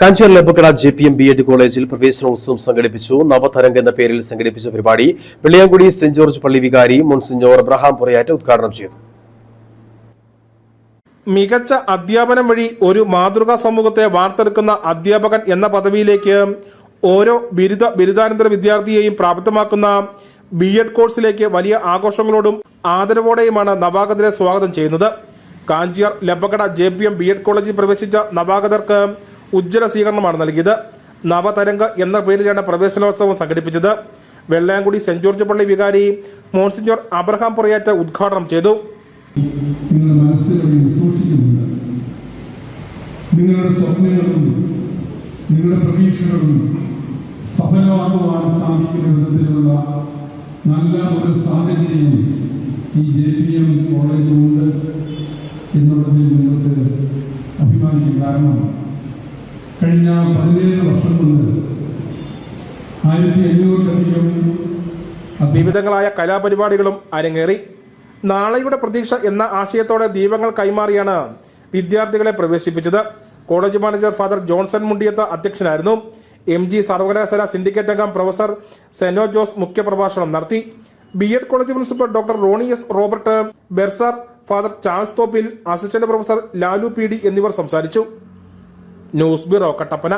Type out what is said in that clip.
Kanchiyar ലബക്കട JPM B.Ed കോളേജിൽ പ്രവേശനോത്സവം സംഘടിപ്പിച്ചു. നവതരംഗ് എന്ന പേരിൽ സംഘടിപ്പിച്ച പരിപാടി വെള്ളിയാങ്കുടി സെന്റ് ജോർജ് പള്ളി വികാരി മോൺസിഞ്ഞോർ അബ്രഹാം പുറയാറ്റ് ഉദ്ഘാടനം ചെയ്തു. മികച്ച അധ്യാപനം വഴി ഒരു മാതൃകാ സമൂഹത്തെ വാർത്തെടുക്കുന്ന അധ്യാപകൻ എന്ന പദവിയിലേക്ക് ഓരോ ബിരുദാനന്തര വിദ്യാർത്ഥിയെയും പ്രാപ്തമാക്കുന്ന B.Ed കോഴ്സിലേക്ക് വലിയ ആഘോഷങ്ങളോടും ആദരവോടെയുമാണ് നവാഗതരെ സ്വാഗതം ചെയ്യുന്നത്. കാഞ്ചിയാർ ലബക്കട JPM B.Ed കോളേജിൽ പ്രവേശിച്ച നവാഗതർക്ക് ഉജ്ജ്വല സ്വീകരണമാണ് നൽകിയത്. നവതരംഗ് എന്ന പേരിലാണ് പ്രവേശനോത്സവം സംഘടിപ്പിച്ചത്. വെള്ളയാങ്കുടി സെന്റ് ജോർജ് പള്ളി വികാരി മോൺസിഞ്ഞോർ അബ്രഹാം പുറയാറ്റ് ഉദ്ഘാടനം ചെയ്തു. നിങ്ങളുടെ സ്വപ്നങ്ങളും നിങ്ങളുടെ പ്രതീക്ഷകളും സഫലമാക്കുവാൻ സാധിക്കുന്ന വിധത്തിലുള്ള നല്ല ഒരു സാഹചര്യം ഈ JPM കോളേജിലുണ്ട് എന്നുള്ളതിൽ നിങ്ങൾക്ക് അഭിമാനിക്കും. കാരണം കഴിഞ്ഞ 17 വർഷം കൊണ്ട് 1500-ലധികം വിവിധങ്ങളായ കലാപരിപാടികളും അരങ്ങേറി. നാളെയുടെ പ്രതീക്ഷ എന്ന ആശയത്തോടെ ദീപങ്ങൾ കൈമാറിയാണ് വിദ്യാർത്ഥികളെ പ്രവേശിപ്പിച്ചത്. College manager father Johnson Mundiyath അധ്യക്ഷനായിരുന്നു. MG സർവകലാശാല സിൻഡിക്കേറ്റ് അംഗം പ്രൊഫസർ സെനോ ജോസ് മുഖ്യപ്രഭാഷണം നടത്തി. B.Ed college principal doctor Roni S. Robert, bursar father Charles Thoppil, assistant professor Lalu PD എന്നിവർ സംസാരിച്ചു. News bureau, Kattappana.